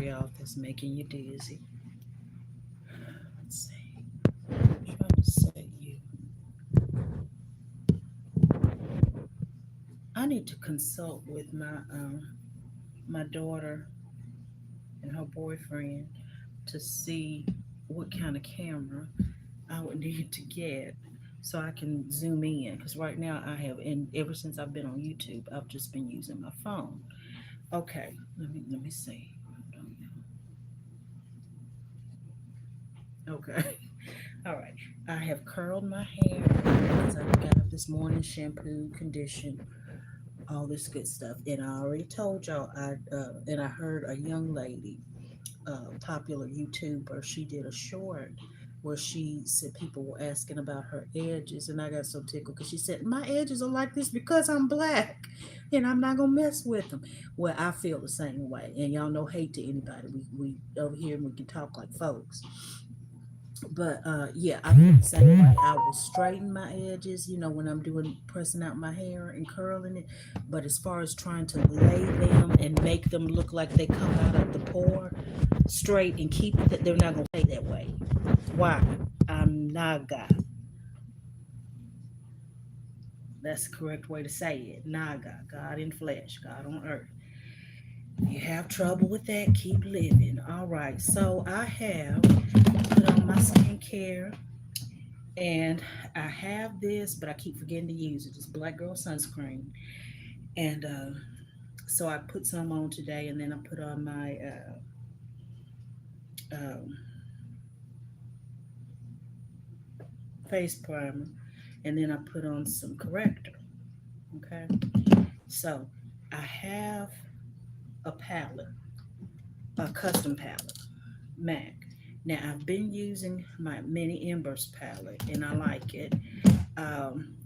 spray off that's making you dizzy. Let's see. Try to set you. I need to consult with my daughter and her boyfriend to see what kind of camera I would need to get so I can zoom in. Because right now I have, and ever since I've been on YouTube, I've just been using my phone. Okay, let me see. Hold on, y'all. Okay, all right. I have curled my hair because I got up this morning, shampoo, condition, all this good stuff. And I already told y'all, and I heard a young lady, popular YouTuber, she did a short where she said people were asking about her edges, and I got so tickled because she said my edges are like this because I'm black, and I'm not gonna mess with them. Well, I feel the same way, and y'all know hate to anybody. We over here and we can talk like folks. But yeah, I feel the same way. I will straighten my edges, when I'm doing pressing out my hair and curling it. But as far as trying to lay them and make them look like they come out of the pore straight and keep it, they're not gonna stay that way. Why? I'm Naga. That's the correct way to say it. Naga, God in flesh, God on earth. If you have trouble with that, keep living. All right. So I have put on my skincare. And I have this, but I keep forgetting to use it. It's Black Girl sunscreen, and so I put some on today, and then I put on my um, face primer, and then I put on some corrector. Okay, so I have a palette, a custom palette, MAC. Now I've been using my Mini Embers palette, and I like it.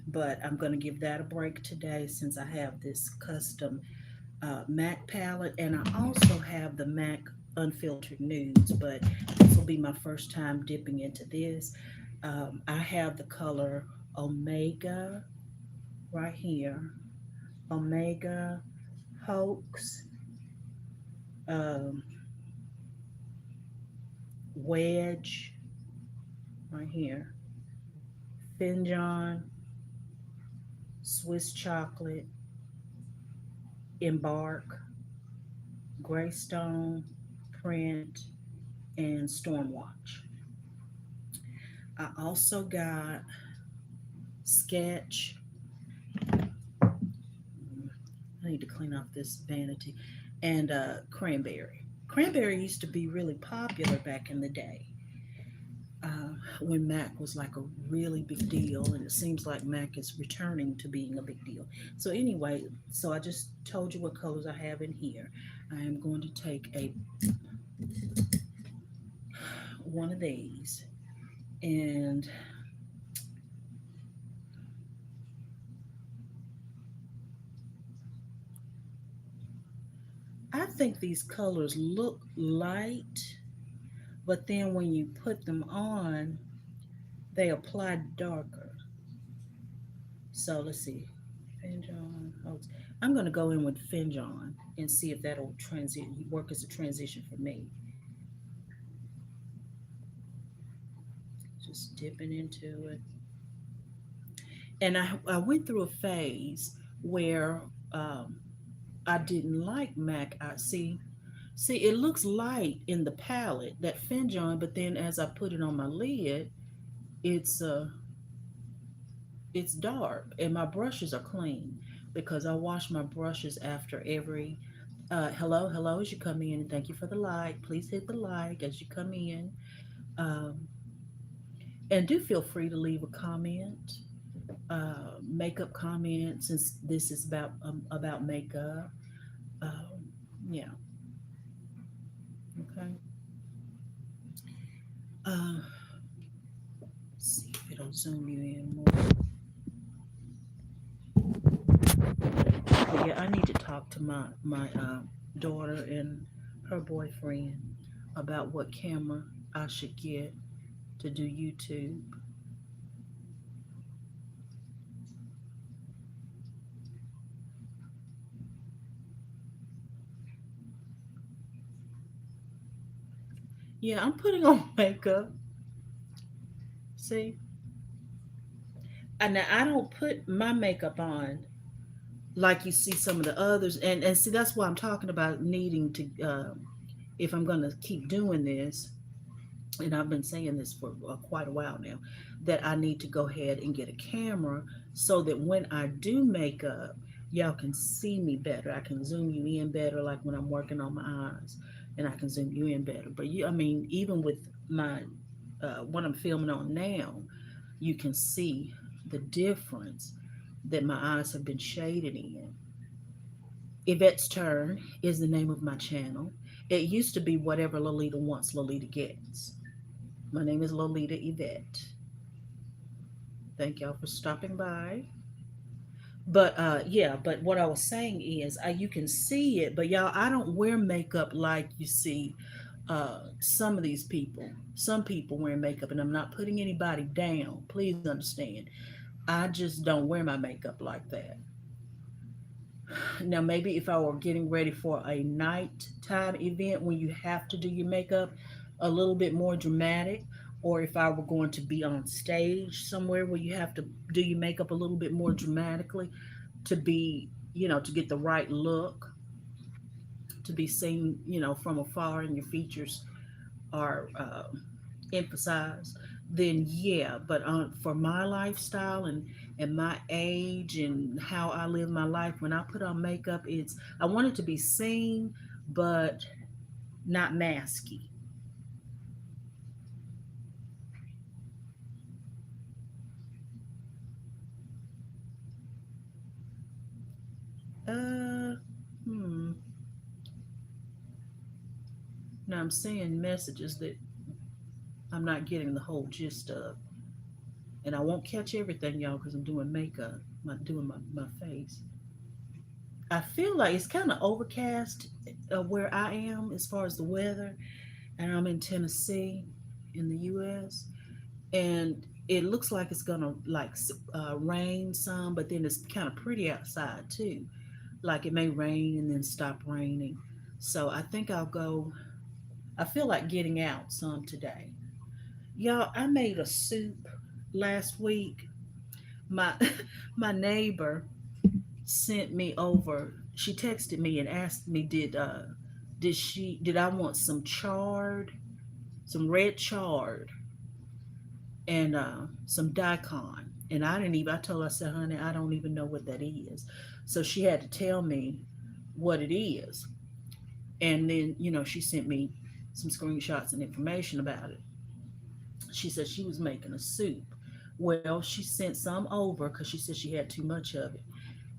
But I'm going to give that a break today since I have this custom MAC palette, and I also have the MAC Unfiltered Nudes, but this will be my first time dipping into this. I have the color Omega right here, Omega Hoax, um, Wedge right here, Finjon, Swiss Chocolate, Embark, Greystone, Print, and Stormwatch. I also got Sketch. I need to clean off this vanity. And Cranberry. Cranberry used to be really popular back in the day, when Mac was like a really big deal, and it seems like Mac is returning to being a big deal. So anyway, so I just told you what colors I have in here. I am going to take a one of these, and I think these colors look light, but then when you put them on, they apply darker. So let's see. Finjon. I'm going to go in with Finjon and see if that'll transit work as a transition for me. Just dipping into it. And I went through a phase where I didn't like MAC. See, it looks light in the palette, that Finjon, but then as I put it on my lid, it's it's dark, and my brushes are clean because I wash my brushes after every. Hello, as you come in, and thank you for the like. Please hit the like as you come in, um, and do feel free to leave a comment, makeup comment, since this is about makeup. Um, yeah, okay. Uh, see if it'll zoom you in more. But yeah, I need to talk to my daughter and her boyfriend about what camera I should get to do YouTube. Yeah, I'm putting on makeup. See, and now I don't put my makeup on like you see some of the others, and see that's why I'm talking about needing to. If I'm going to keep doing this, and I've been saying this for quite a while now, that I need to go ahead and get a camera so that when I do makeup, y'all can see me better. I can zoom you in better, like when I'm working on my eyes, and I can zoom you in better. But you, I mean, even with my what I'm filming on now, you can see the difference that my eyes have been shaded in. Yvette's Turn is the name of my channel. It used to be Whatever Lolita Wants, Lolita Gets. My name is Lolita Yvette. Thank y'all for stopping by. But yeah, but what I was saying is you can see it, but y'all, I don't wear makeup like you see some of these people. Some people wear makeup, and I'm not putting anybody down. Please understand. I just don't wear my makeup like that. Now, maybe if I were getting ready for a nighttime event when you have to do your makeup a little bit more dramatic, or if I were going to be on stage somewhere where you have to do your makeup a little bit more dramatically to be, to get the right look, to be seen, from afar and your features are emphasized, then yeah. But for my lifestyle and my age and how I live my life, when I put on makeup, I want it to be seen, but not masky. Uh, hmm. Now I'm saying messages that I'm not getting the whole gist of, and I won't catch everything, y'all, because I'm doing makeup, doing my face. I feel like it's kind of overcast where I am as far as the weather, and I'm in Tennessee in the US, and it looks like it's gonna like rain some, but then it's kind of pretty outside too. Like it may rain and then stop raining. So I think I'll go. I feel like getting out some today. Y'all, I made a soup last week. My my neighbor sent me over. She texted me and asked me, did I want some red chard and some daikon. And I didn't even, I told her, I said, honey, I don't even know what that is. So she had to tell me what it is. And then, she sent me some screenshots and information about it. She said she was making a soup. Well, she sent some over because she said she had too much of it.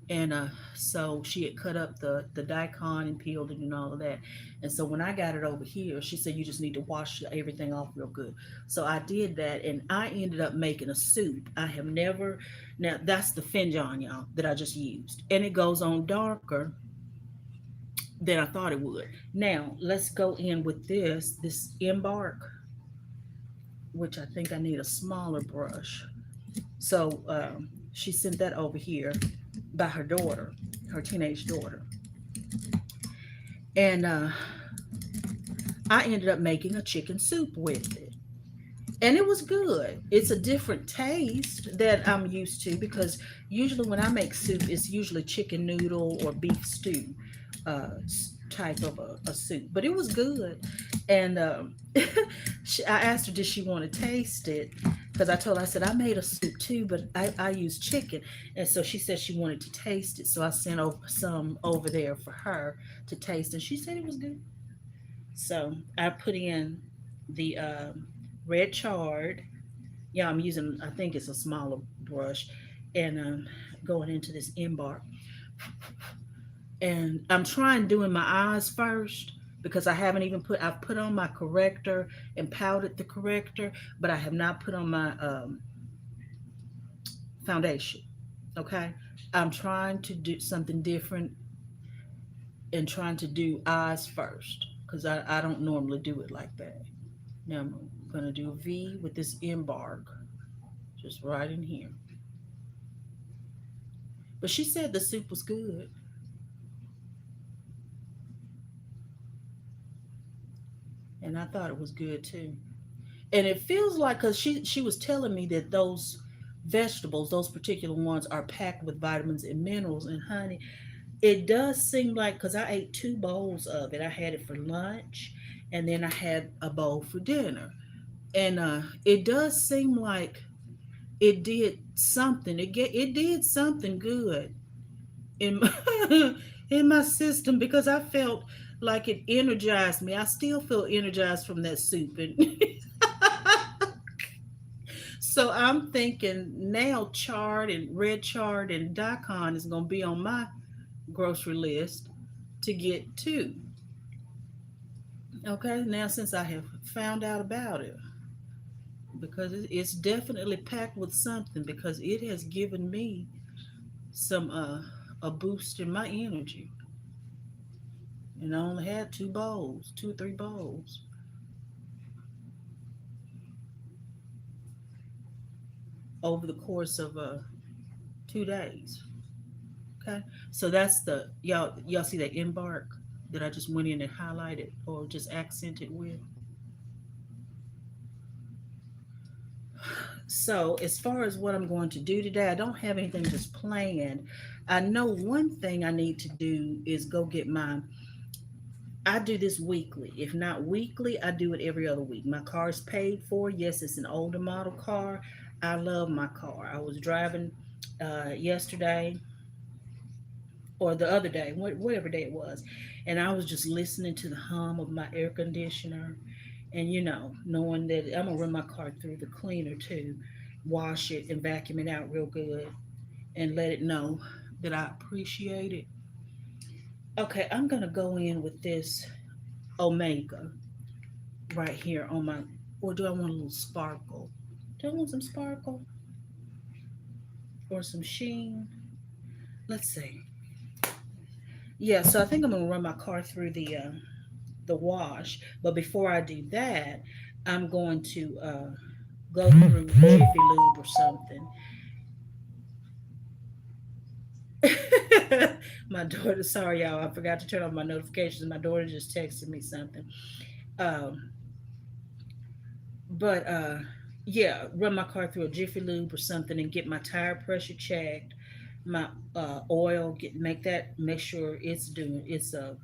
And so she had cut up the daikon and peeled it and all of that. And so when I got it over here, she said you just need to wash everything off real good. So I did that, and I ended up making a soup. I have never. Now that's the finjan, y'all, that I just used, and it goes on darker than I thought it would. Now let's go in with this embark, which I think I need a smaller brush. So she sent that over here by her daughter, her teenage daughter. And I ended up making a chicken soup with it. And it was good. It's a different taste that I'm used to because usually when I make soup, it's usually chicken noodle or beef stew type of a soup. But it was good. And I asked her, did she want to taste it? Because I told her, I said, I made a soup too, but I used chicken. And so she said she wanted to taste it. So I sent over some over there for her to taste. And she said it was good. So I put in the red chard. Yeah, I'm using, I think it's a smaller brush, and going into this embark. And I'm trying doing my eyes first because I've put on my corrector and powdered the corrector, but I have not put on my foundation. Okay. I'm trying to do something different and trying to do eyes first because I don't normally do it like that. Now I'm going to do a V with this embark just right in here. But she said the soup was good. and I thought it was good too. And it feels like because she was telling me that those vegetables, those particular ones, are packed with vitamins and minerals. And honey, it does seem like because I ate two bowls of it. I had it for lunch, and then I had a bowl for dinner. And it does seem like it did something. It did something good in my, in my system because I felt like it energized me. I still feel energized from that soup, and so I'm thinking now chard and red chard and daikon is going to be on my grocery list to get too. Okay, now since I have found out about it, because it's definitely packed with something because it has given me some a boost in my energy. And I only had two bowls, two or three bowls over the course of 2 days. Okay, so that's the y'all see that embark that I just went in and highlighted or just accented with. So as far as what I'm going to do today, I don't have anything just planned. I know one thing I need to do is go get my. I do this weekly. If not weekly, I do it every other week. My car is paid for. Yes, it's an older model car. I love my car. I was driving yesterday or the other day, whatever day it was, and I was just listening to the hum of my air conditioner, and knowing that I'm gonna run my car through the cleaner too, wash it and vacuum it out real good, and let it know that I appreciate it. Okay, I'm gonna go in with this Omega right here on my. Or do I want a little sparkle? Do I want some sparkle or some sheen? Let's see. Yeah, so I think I'm gonna run my car through the wash. But before I do that, I'm going to go through Jiffy Lube or something. My daughter, sorry y'all, I forgot to turn off my notifications. My daughter just texted me something. Um, but yeah, run my car through a Jiffy Lube or something and get my tire pressure checked, my oil, make sure it's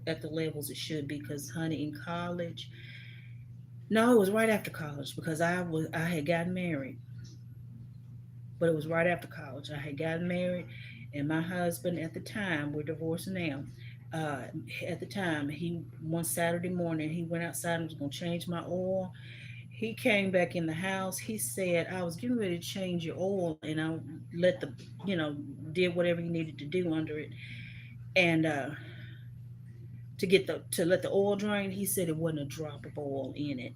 at the levels it should be. Because honey, in college, no, it was right after college because I had gotten married, but it was right after college. I had gotten married, and my husband at the time, we're divorced now. Uh, at the time, he one Saturday morning he went outside and was gonna change my oil. He came back in the house. He said I was getting ready to change your oil, and I let the did whatever he needed to do under it, and to let the oil drain. He said it wasn't a drop of oil in it,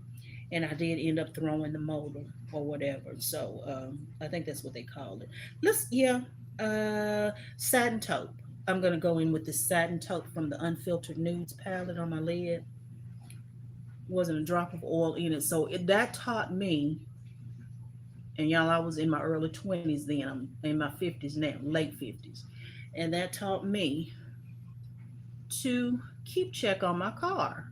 and I did end up throwing the motor or whatever. So I think that's what they called it. Let's yeah, satin taupe. I'm gonna go in with the satin taupe from the Unfiltered Nudes palette on my lid. Wasn't a drop of oil in it, so that taught me. And y'all, I was in my early 20s then. I'm in my 50s now, late 50s, and that taught me to keep check on my car.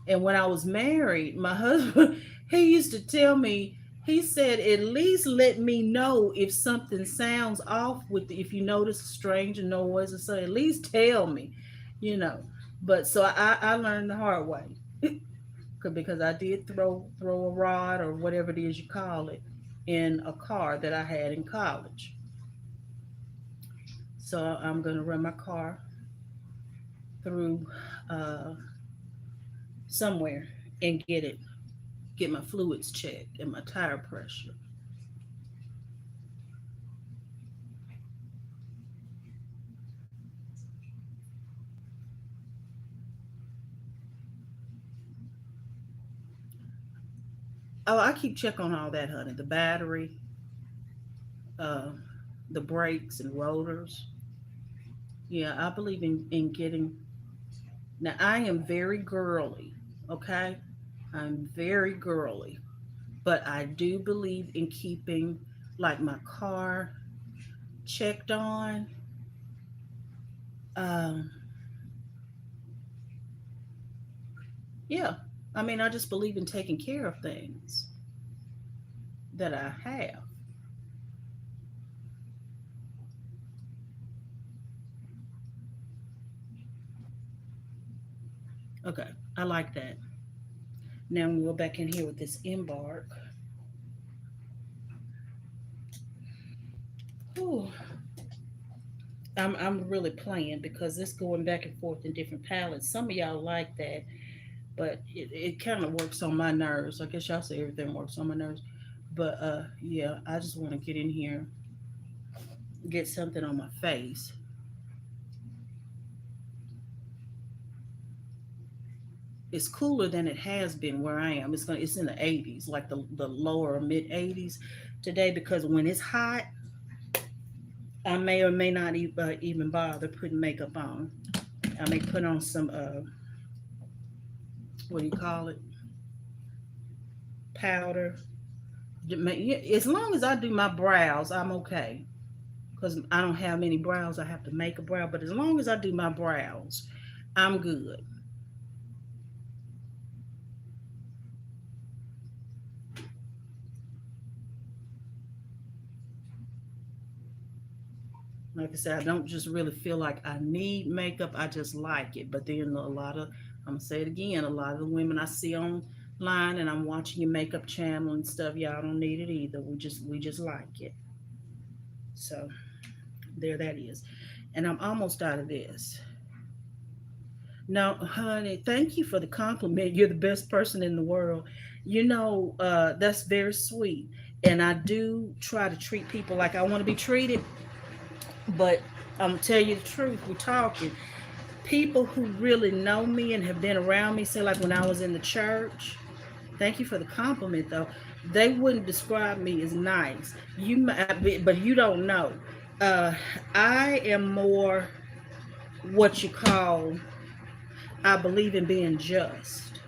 And when I was married, my husband, he used to tell me, he said, at least let me know if something sounds off if you notice a strange noise or so, at least tell me, you know. But so I learned the hard way because I did throw a rod or whatever it is you call it in a car that I had in college. So I'm going to run my car through uh, somewhere and get my fluids checked and my tire pressure. Oh, I keep check on all that, honey. The battery, uh, the brakes and rotors. Yeah, I believe in getting. Now, I am very girly, okay? I'm very girly, but I do believe in keeping like my car checked on. Um, yeah. I mean, I just believe in taking care of things that I have. Okay, I like that. Now we go back in here with this embark. Whew. I'm really playing because it's going back and forth in different palettes. Some of y'all like that, but it kind of works on my nerves. I guess y'all say everything works on my nerves. But yeah, I just want to get in here, get something on my face. It's cooler than it has been where I am. It's in the 80s, like the lower or mid 80s today because when it's hot, I may or may not even bother putting makeup on. I may put on some what do you call it? Powder. As long as I do my brows, I'm okay. Because I don't have many brows, I have to make a brow. But as long as I do my brows, I'm good. Like I said, I don't just really feel like I need makeup. I just like it. But then a lot of, I'm gonna say it again, a lot of the women I see online and I'm watching your makeup channel and stuff, y'all don't need it either. We just like it. So there that is. And I'm almost out of this. Now, honey, thank you for the compliment. You're the best person in the world. That's very sweet. And I do try to treat people like I want to be treated, but I'm gonna tell you the truth. We're talking. People who really know me and have been around me, say like when I was in the church. Thank you for the compliment, though. They wouldn't describe me as nice. You might, but you don't know. Uh, I am more what you call. I believe in being just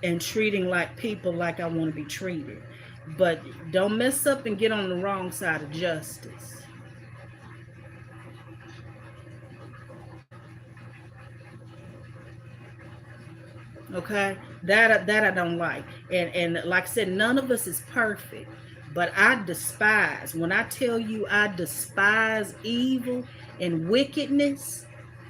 and treating like people like I want to be treated. But don't mess up and get on the wrong side of justice. Okay, that I don't like. And like I said, none of us is perfect, but I despise. When I tell you I despise evil and wickedness,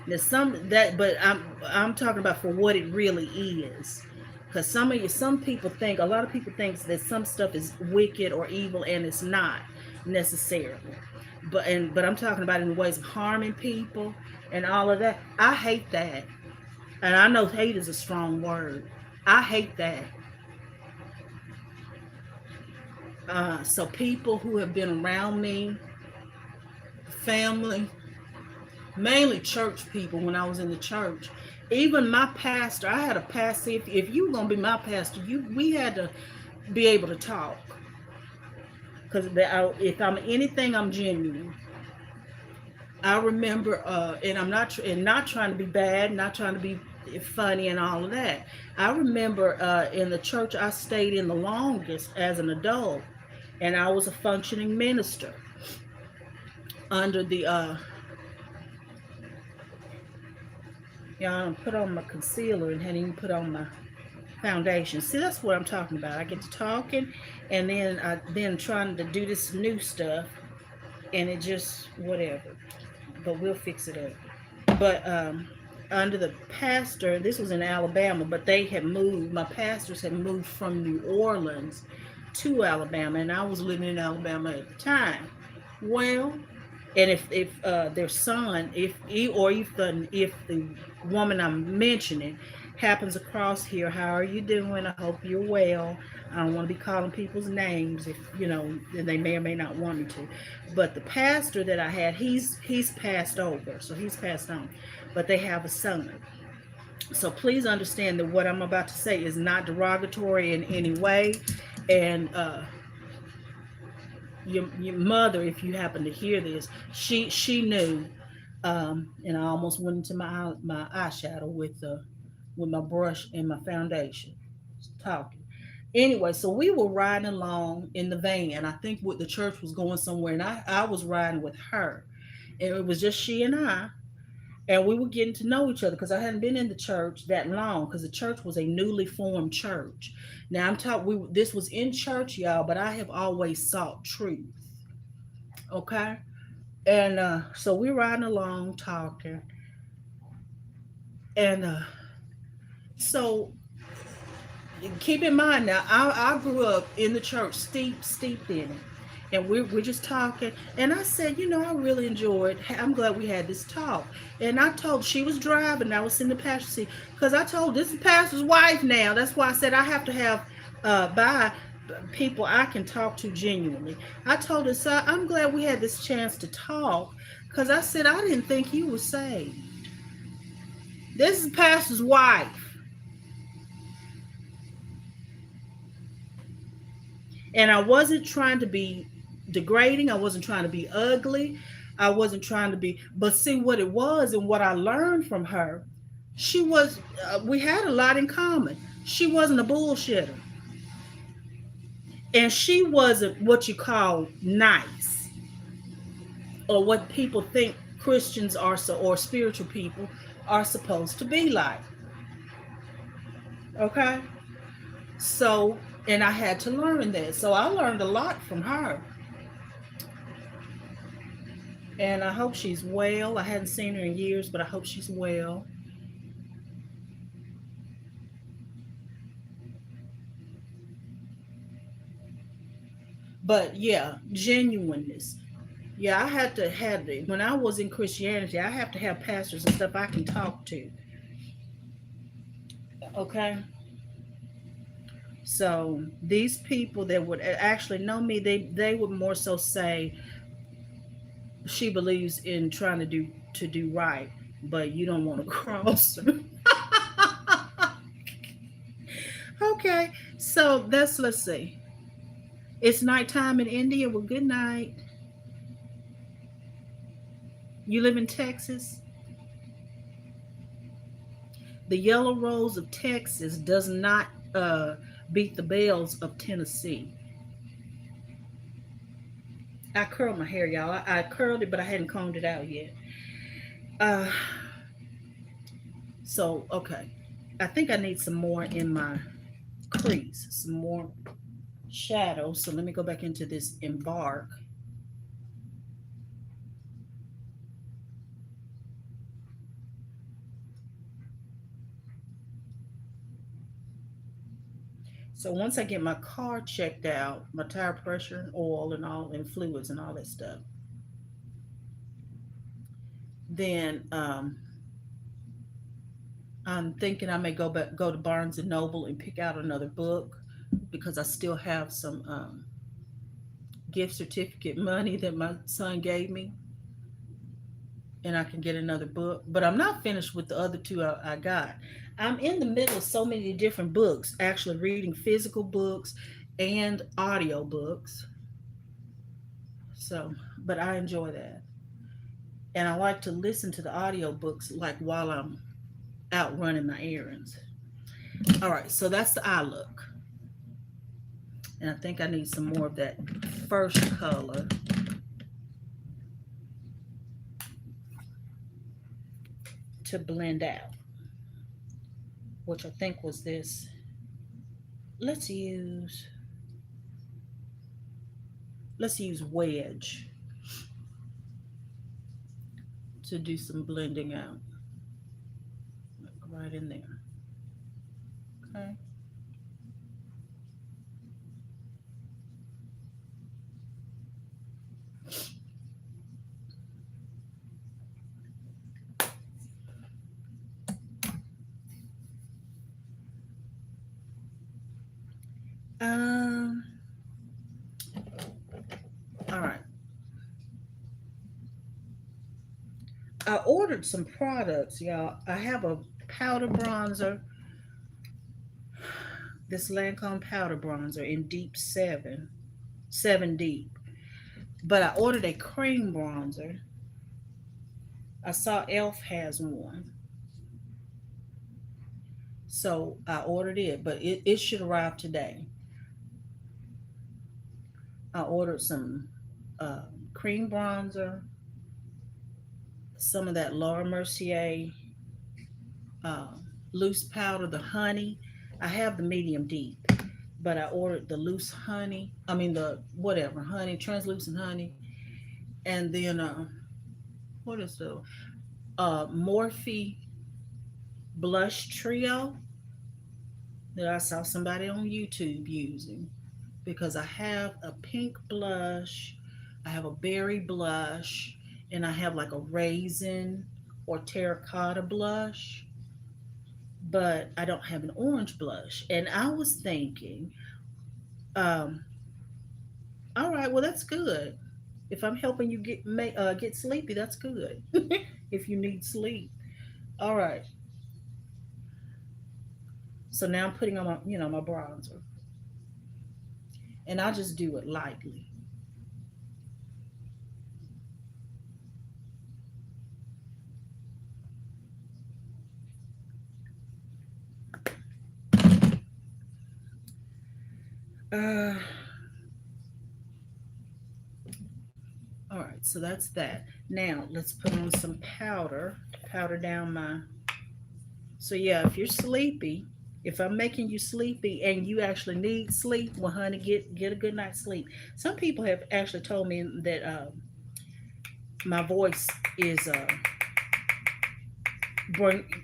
there's some that, but I'm talking about for what it really is. Because some people think, a lot of people think that some stuff is wicked or evil, and it's not necessarily. But I'm talking about in the ways of harming people and all of that. I hate that. And I know hate is a strong word. I hate that. So people who have been around me, family, mainly church people when I was in the church, even my pastor, I had a pastor. If you were gonna be my pastor, we had to be able to talk. Because if I'm anything, I'm genuine. I remember, and I'm not and not trying to be bad, not trying to be funny and all of that. I remember in the church I stayed in the longest as an adult, and I was a functioning minister under the I put on my concealer and hadn't even put on my foundation. See, that's what I'm talking about. I get to talking, and then trying to do this new stuff, and it just whatever. But we'll fix it up. But under the pastor, this was in Alabama, but they had moved. My pastors had moved from New Orleans to Alabama, and I was living in Alabama at the time. Well, and if their son, if the woman I'm mentioning happens across here, how are you doing? I hope you're well. I don't want to be calling people's names if they may or may not want me to. But the pastor that I had, he's passed over, so he's passed on. But they have a son. So please understand that what I'm about to say is not derogatory in any way. And your mother, if you happen to hear this, she knew, and I almost went into my eyeshadow with my brush and my foundation, talking. Anyway, so we were riding along in the van. I think the church was going somewhere, and I was riding with her, and it was just she and I. and we were getting to know each other because I hadn't been in the church that long because the church was a newly formed church. Now I'm talking this was in church, y'all, but I have always sought truth. Okay. And so we're riding along talking. And so keep in mind now, I grew up in the church, steeped in it. And we're just talking. And I said, I really enjoyed, I'm glad we had this talk. And I told, she was driving, I was in the passenger seat. Because I told, this is pastor's wife now. That's why I said I have to have, by people I can talk to genuinely. I told her, so I'm glad we had this chance to talk. Because I said, I didn't think you were saved. This is pastor's wife. And I wasn't trying to be degrading. I wasn't trying to be ugly. I wasn't trying to be, but see what it was and what I learned from her. She was, we had a lot in common. She wasn't a bullshitter. And she wasn't what you call nice or what people think Christians are, so, or spiritual people are supposed to be like. Okay? So, and I had to learn that. So I learned a lot from her. And I hope she's well. I hadn't seen her in years, but I hope she's well. But yeah, genuineness. Yeah, I had to have it. When I was in Christianity, I have to have pastors and stuff I can talk to. Okay? So these people that would actually know me, they would more so say she believes in trying to do right, but you don't want to cross her. Okay, so let's see. It's nighttime in India. Well, good night. You live in Texas. The yellow rose of Texas does not beat the bells of Tennessee. I curled my hair, y'all. I curled it, but I hadn't combed it out yet. Uh, so okay, I think I need some more in my crease, some more shadow. So let me go back into this embark. So once I get my car checked out, my tire pressure, oil, and all, and fluids and all that stuff, then I'm thinking I may go to Barnes and Noble and pick out another book because I still have some gift certificate money that my son gave me, and I can get another book. But I'm not finished with the other two I got. I'm in the middle of so many different books, actually reading physical books and audio books. So, but I enjoy that. And I like to listen to the audio books like while I'm out running my errands. All right, so that's the eye look. And I think I need some more of that first color to blend out, which I think was this. Let's use let's use wedge to do some blending out right in there. Okay. Um. All right. I ordered some products, y'all. I have a powder bronzer, this Lancome powder bronzer in deep seven, seven deep. But I ordered a cream bronzer. I saw Elf has one, so I ordered it. But it should arrive today. I ordered some cream bronzer, some of that Laura Mercier uh, loose powder, the honey. I have the medium deep, but I ordered the loose honey. I mean the whatever honey, translucent honey, and then what is the Morphe blush trio that I saw somebody on YouTube using, because I have a pink blush, I have a berry blush, and I have like a raisin or terracotta blush, but I don't have an orange blush. And I was thinking, um, all right, well that's good. If I'm helping you get sleepy, that's good. If you need sleep, all right. So now I'm putting on my my bronzer, and I just do it lightly. Uh, all right, so that's that. Now let's put on some powder, powder down my. So yeah, if you're sleepy, if I'm making you sleepy and you actually need sleep, well, honey, get a good night's sleep. Some people have actually told me that my voice is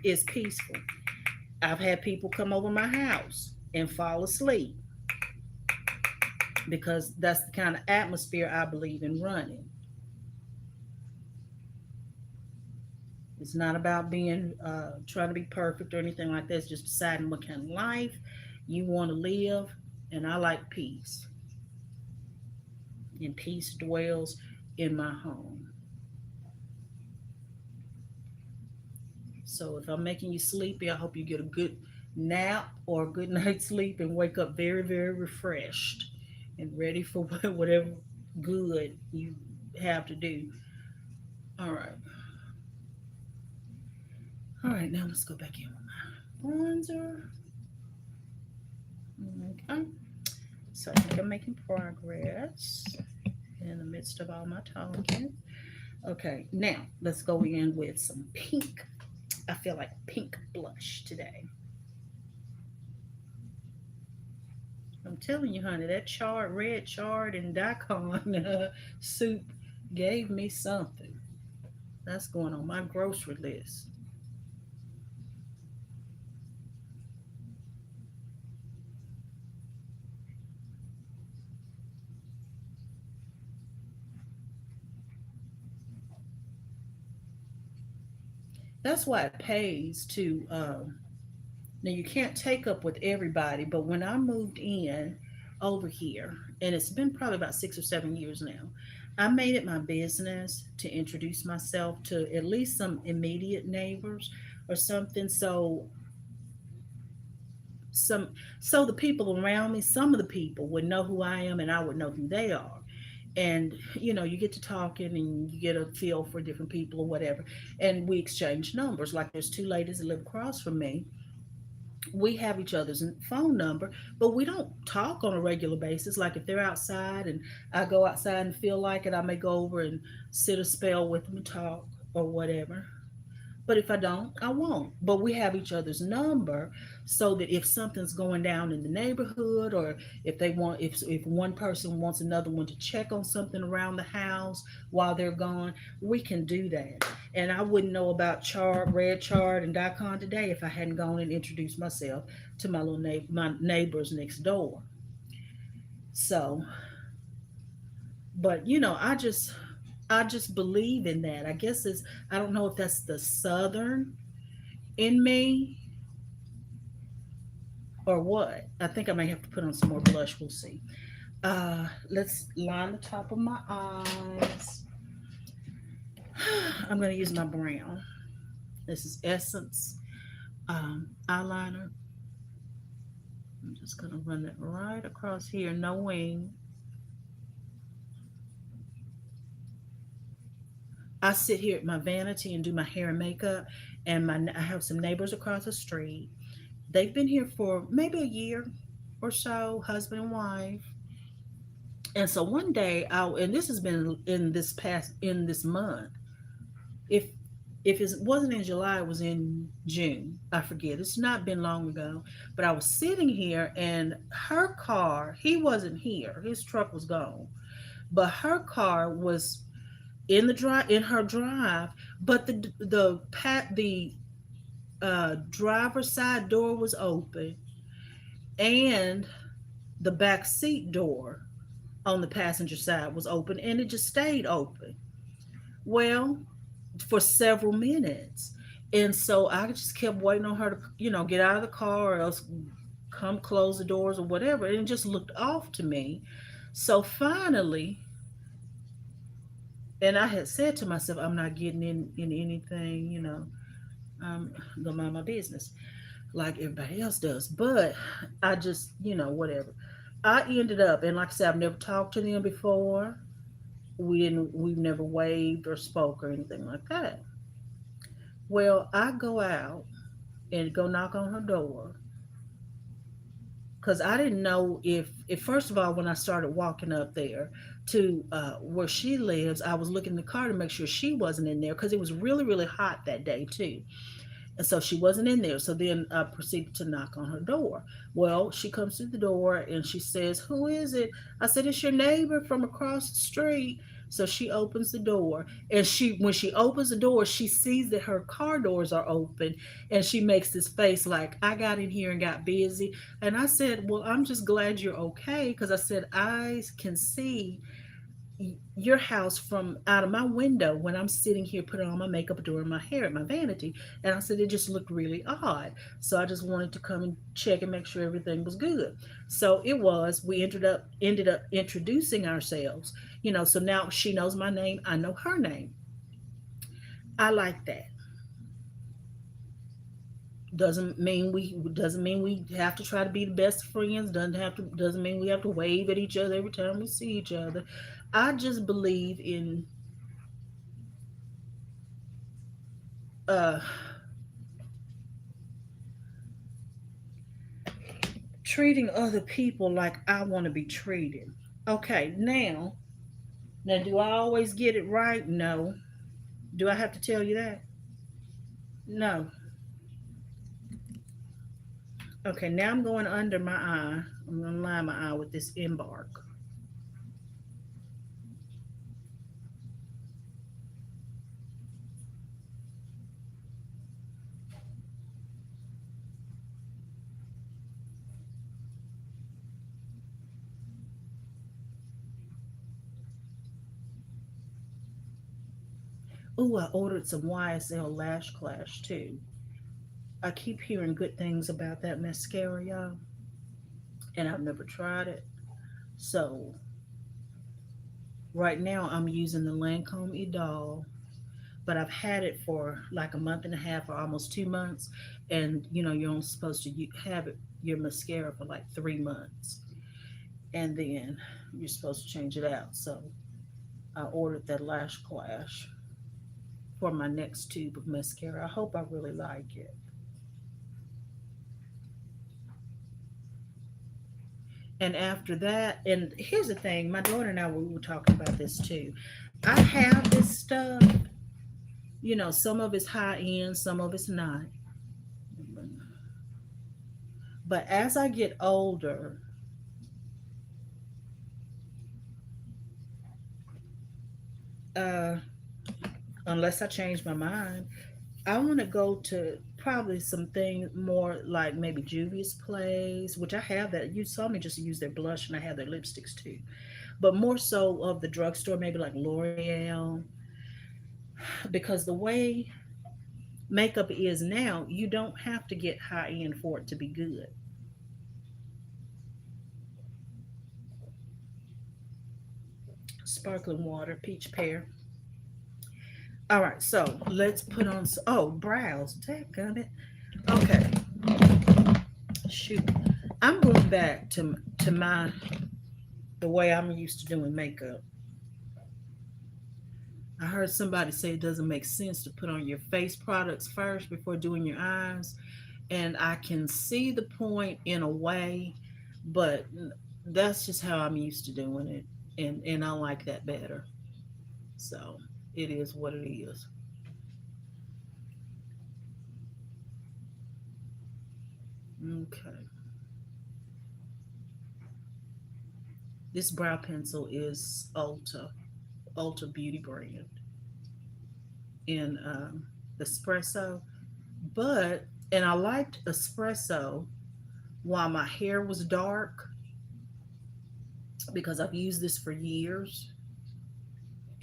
is peaceful. I've had people come over my house and fall asleep because that's the kind of atmosphere I believe in running. It's not about being trying to be perfect or anything like that. It's just deciding what kind of life you want to live. And I like peace, and peace dwells in my home. So if I'm making you sleepy, I hope you get a good nap or a good night's sleep and wake up very, very refreshed and ready for whatever good you have to do. All right. All right, now let's go back in with my bronzer. Okay. So I think I'm making progress in the midst of all my talking. Okay, now let's go in with some pink. I feel like pink blush today. I'm telling you, honey, that red chard, and daikon soup gave me something. That's going on my grocery list. That's why it pays to. Now you can't take up with everybody, but when I moved in over here, and it's been probably about 6 or 7 years now, I made it my business to introduce myself to at least some immediate neighbors or something. Some so the people around me, some of the people would know who I am and I would know who they are. And you get to talking and you get a feel for different people or whatever. And we exchange numbers. Like there's two ladies that live across from me. We have each other's phone number, but we don't talk on a regular basis. Like if they're outside and I go outside and feel like it, I may go over and sit a spell with them and talk or whatever. But if I don't, I won't. But we have each other's number so that if something's going down in the neighborhood, or if one person wants another one to check on something around the house while they're gone, we can do that. And I wouldn't know about red chard, and daikon today if I hadn't gone and introduced myself to my neighbors next door. So, but I just believe in that. I guess it's I don't know if that's the southern in me or what. I think I may have to put on some more blush. We'll see. Let's line the top of my eyes. I'm going to use my brown. This is Essence eyeliner. I'm just going to run it right across here. No wing. I sit here at my vanity and do my hair and makeup, and I have some neighbors across the street. They've been here for maybe a year or so, husband and wife. And so one day, and this has been in this month. If if it wasn't in July, it was in June. I forget. It's not been long ago. But I was sitting here and her car, he wasn't here. His truck was gone. But her car was in her drive, but the driver's side door was open and the back seat door on the passenger side was open and it just stayed open. Well, for several minutes. And so I just kept waiting on her to, get out of the car or else come close the doors or whatever. And it just looked off to me. So finally, and I had said to myself, I'm not getting in anything, I'm gonna mind my business like everybody else does. But I just, whatever. I ended up, and like I said, I've never talked to them before. We've never waved or spoke or anything like that. Well, I go out and go knock on her door because I didn't know if first of all, when I started walking up there to where she lives, I was looking in the car to make sure she wasn't in there because it was really, really hot that day too. And so she wasn't in there. So then I proceeded to knock on her door. Well, she comes to the door and she says, "Who is it?" I said, "It's your neighbor from across the street." So she opens the door and when she opens the door, she sees that her car doors are open and she makes this face like, "I got in here and got busy." And I said, "Well, I'm just glad you're okay." Because I said, "I can see your house from out of my window when I'm sitting here putting on my makeup, doing my hair at my vanity." And I said it just looked really odd. So I just wanted to come and check and make sure everything was good. So it was. We ended up introducing ourselves. So now she knows my name. I know her name. I like that. Doesn't mean we have to try to be the best friends. Doesn't mean we have to wave at each other every time we see each other. I just believe in uh, treating other people like I want to be treated. Okay, now, do I always get it right? No. Do I have to tell you that? No. Okay, now I'm going under my eye. I'm going to line my eye with this embark. Ooh, I ordered some YSL Lash Clash too. I keep hearing good things about that mascara, y'all, and I've never tried it. So right now I'm using the Lancome Idol, but I've had it for like a month and a half or almost 2 months. And you're only supposed to have your mascara for like 3 months, and then you're supposed to change it out. So I ordered that Lash Clash for my next tube of mascara. I hope I really like it. And after that, and here's the thing, my daughter and I we were talking about this too. I have this stuff, some of it's high end, some of it's not. But as I get older, uh, unless I change my mind, I want to go to probably something more like maybe Juvia's Place, which I have that. You saw me just use their blush and I have their lipsticks too. But more so of the drugstore, maybe like L'Oreal, because the way makeup is now, you don't have to get high end for it to be good. Sparkling water, peach pear. All right, so let's put on. Oh, brows. Dadgummit. Okay, shoot. I'm going back to my the way I'm used to doing makeup. I heard somebody say it doesn't make sense to put on your face products first before doing your eyes, and I can see the point in a way, but that's just how I'm used to doing it, and I like that better. So it is what it is. Okay. This brow pencil is Ulta Beauty brand in espresso. But and I liked espresso while my hair was dark because I've used this for years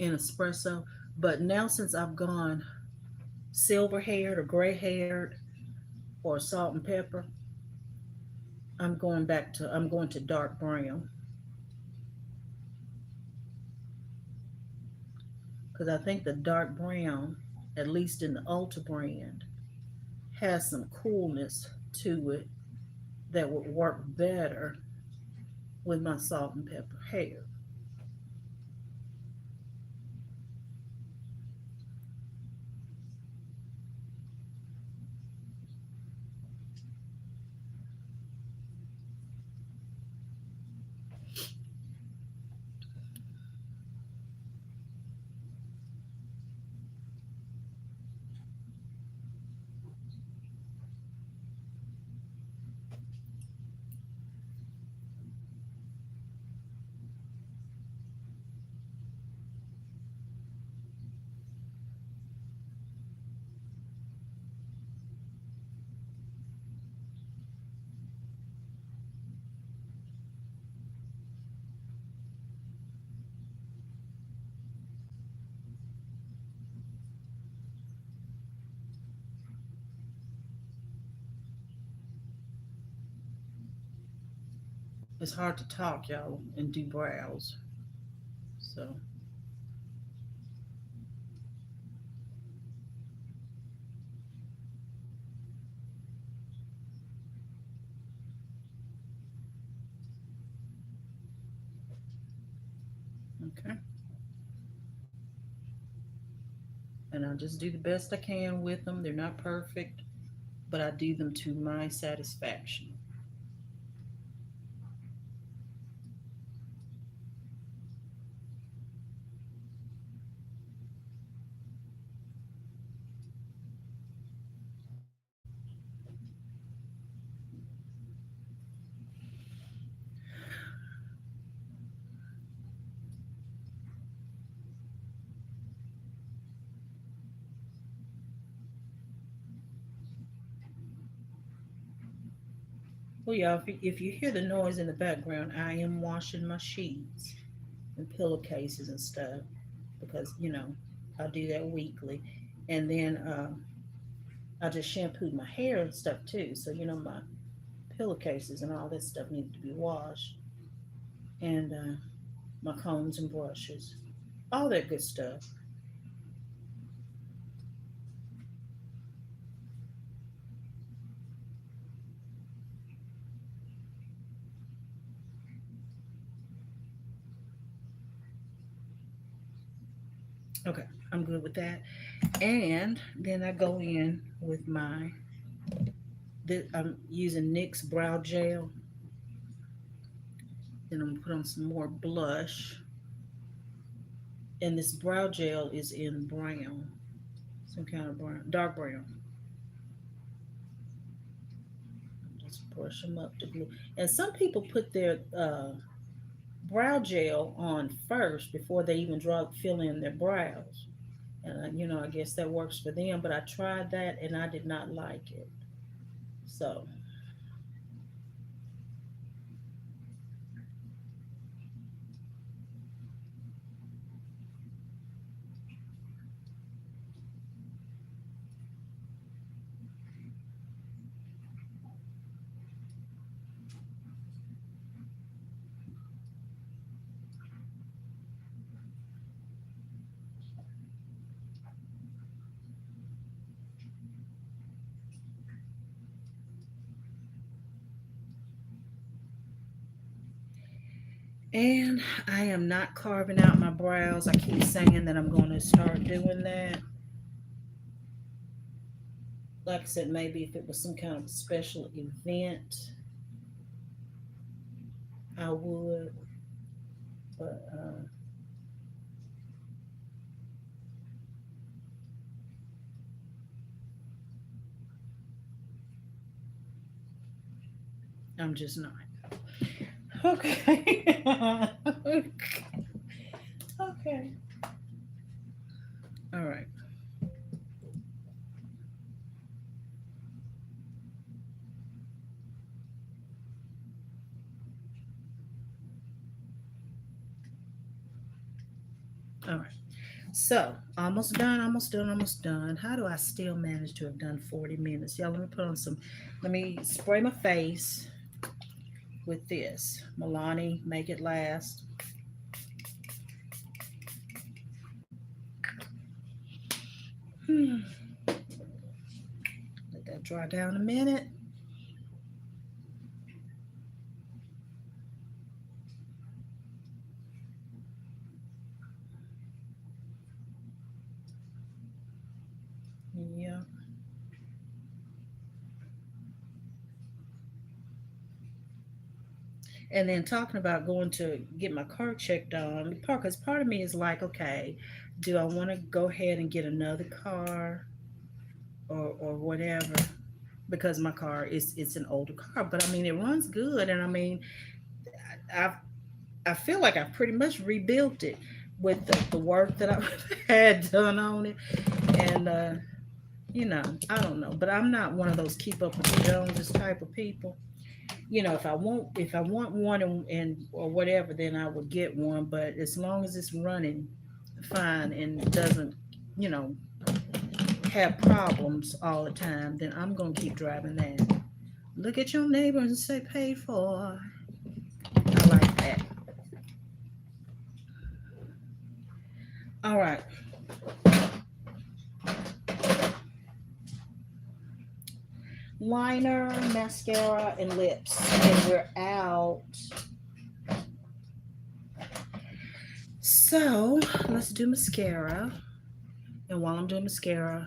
in espresso. But now since I've gone silver haired or gray haired or salt and pepper, I'm going to dark brown because I think the dark brown, at least in the Ulta brand, has some coolness to it that would work better with my salt and pepper hair. It's hard to talk, y'all, and do brows. So, okay. And I just do the best I can with them. They're not perfect, but I do them to my satisfaction. Well, y'all, if you hear the noise in the background, I am washing my sheets and pillowcases and stuff because, I do that weekly. And then I just shampooed my hair and stuff too. So, my pillowcases and all that stuff need to be washed. And my combs and brushes, all that good stuff. Okay, I'm good with that. And then I go in with I'm using NYX brow gel. Then I'm gonna put on some more blush. And this brow gel is in brown, some kind of brown, dark brown. Just brush them up to glue. And some people put their brow gel on first before they even fill in their brows. And I guess that works for them. But I tried that and I did not like it. So and I am not carving out my brows. I keep saying that I'm going to start doing that. Like I said, maybe if it was some kind of special event, I would. But I'm just not. Okay. Okay. All right. All right. So, almost done, almost done, almost done. How do I still manage to have done 40 minutes? Y'all, let me put on some, let me spray my face with this. Milani, make it last. Hmm. Let that dry down a minute. Yeah. And then talking about going to get my car checked on, because part of me is like, okay, do I want to go ahead and get another car or whatever? Because my car is it's an older car, but I mean it runs good, and I mean I I feel like I've pretty much rebuilt it with the work that I've had done on it, and I don't know, but I'm not one of those keep up with the Joneses type of people. If I want one and or whatever, then I would get one. But as long as it's running fine and doesn't, you know, have problems all the time, then I'm gonna keep driving that. Look at your neighbor and say paid for. I like that. All right. Liner, mascara, and lips. And we're out. So let's do mascara. And while I'm doing mascara,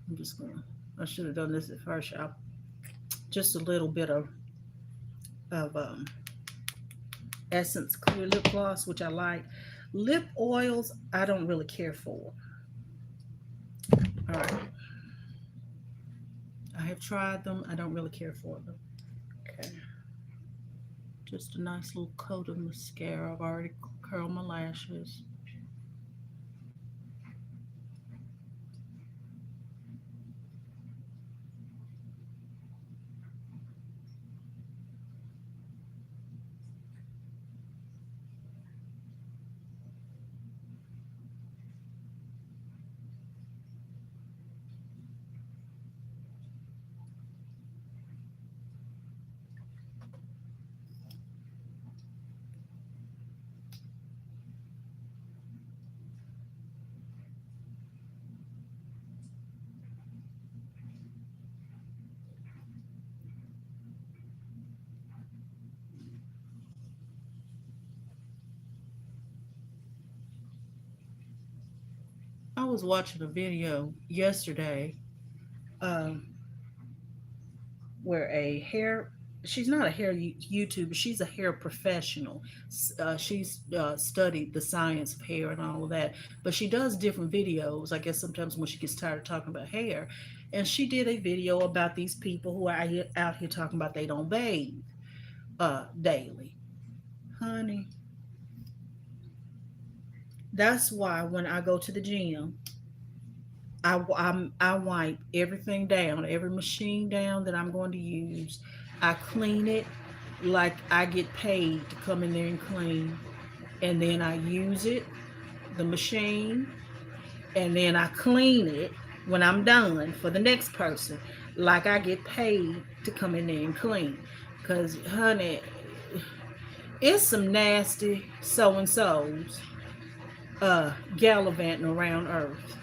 I'm just gonna I should have done this at first, y'all. Just a little bit of Essence Clear Lip Gloss, which I like. Lip oils, I don't really care for. All right. I have tried them. I don't really care for them. Okay. Just a nice little coat of mascara. I've already curled my lashes. I was watching a video yesterday um, where a hair she's not a hair YouTuber, she's a hair professional. She's studied the science of hair and all of that, but she does different videos, I guess sometimes when she gets tired of talking about hair. And she did a video about these people who are out here talking about they don't bathe daily. Honey, that's why when I go to the gym, I wipe everything down, every machine down that I'm going to use. I clean it like I get paid to come in there and clean. And then I use it, the machine, and then I clean it when I'm done for the next person, like I get paid to come in there and clean. Because, honey, it's some nasty so and so's gallivanting around Earth.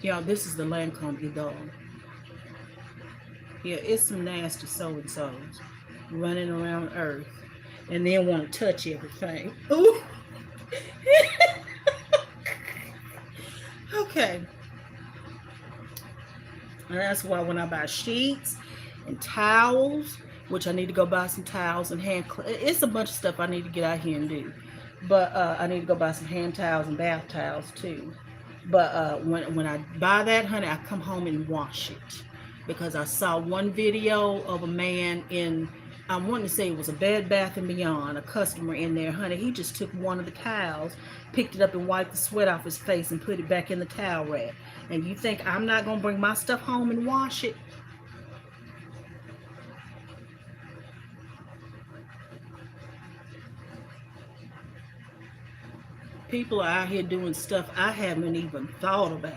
Yeah, this is the Lancome Idol. Yeah, it's some nasty so and so's running around Earth and then want to touch everything. Ooh. Okay. And that's why when I buy sheets and towels, which I need to go buy some towels and it's a bunch of stuff I need to get out here and do. But I need to go buy some hand towels and bath towels too. But when I buy that, honey, I come home and wash it because I saw one video of a man in. I want to say it was a Bed Bath and Beyond, a customer in there, honey. He just took one of the towels, picked it up and wiped the sweat off his face and put it back in the towel rack. And you think I'm not gonna bring my stuff home and wash it? People are out here doing stuff I haven't even thought about.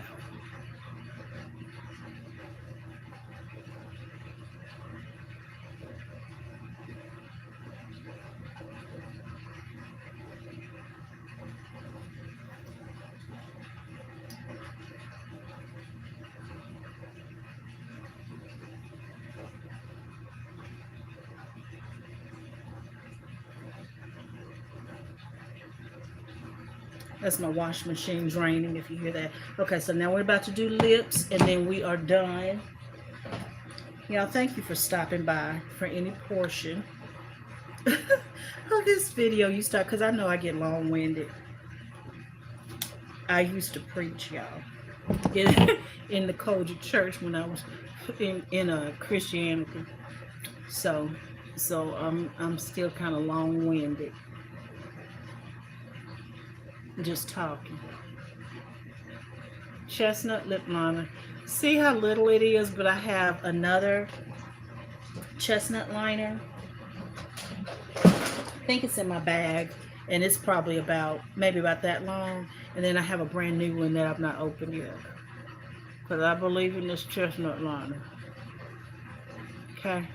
That's my wash machine draining, if you hear that. Okay, so now we're about to do lips, and then we are done. Y'all, thank you for stopping by for any portion of this video you start, because I know I get long-winded. I used to preach, y'all, in the Kojic church when I was in a Christianity. So I'm still kind of long-winded, just talking. Chestnut lip liner. See how little it is, but I have another chestnut liner. I think it's in my bag, and it's probably maybe about that long. And then I have a brand new one that I've not opened yet, because I believe in this chestnut liner. Okay.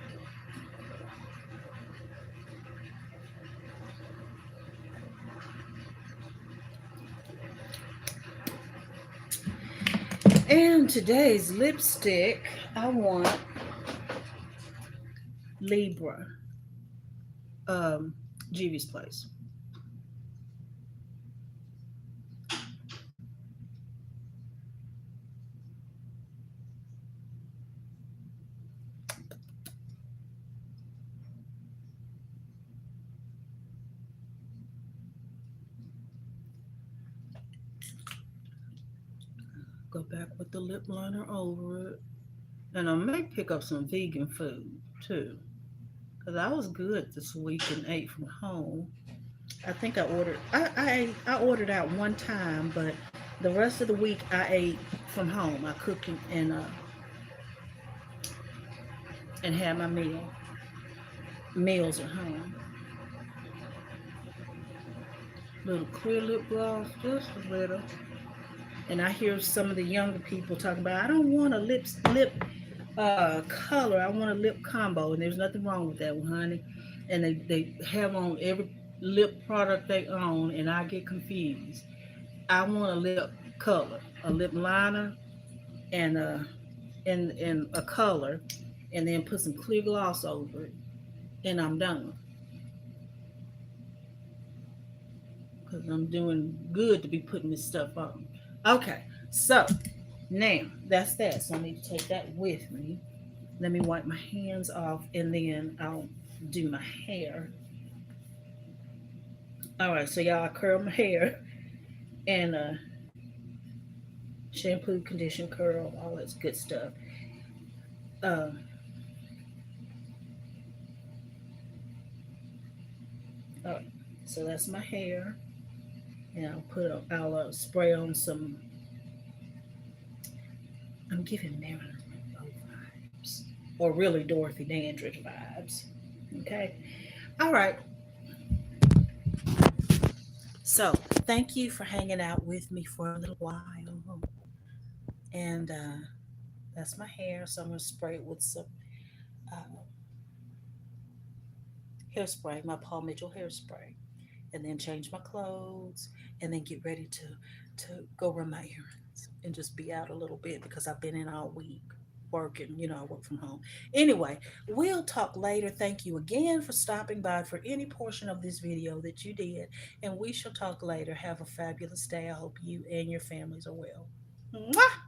And today's lipstick, I want Libra, Jeevy's Place. Go back with the lip liner over it. And I may pick up some vegan food too, because I was good this week and ate from home. I think I ordered out one time, but the rest of the week I ate from home. I cooked and had my meals at home. Little clear lip gloss, just a little. And I hear some of the younger people talking about, I don't want a lip color. I want a lip combo, and there's nothing wrong with that one, honey. And they have on every lip product they own, and I get confused. I want a lip color, a lip liner, and and a color, and then put some clear gloss over it, and I'm done. Because I'm doing good to be putting this stuff on. Okay, so now that's that. So I need to take that with me. Let me wipe my hands off, and then I'll do my hair. All right, so y'all, I curl my hair and shampoo, condition, curl, all that good stuff. Uh, all right, so that's my hair, and I'll spray on some. I'm giving Marilyn Monroe vibes, or really Dorothy Dandridge vibes. Okay, all right. So thank you for hanging out with me for a little while, and that's my hair. So I'm gonna spray it with some uh, hairspray, my Paul Mitchell hairspray, and then change my clothes, and then get ready to go run my errands and just be out a little bit because I've been in all week working. I work from home. Anyway, we'll talk later. Thank you again for stopping by for any portion of this video that you did, and we shall talk later. Have a fabulous day. I hope you and your families are well. Mwah!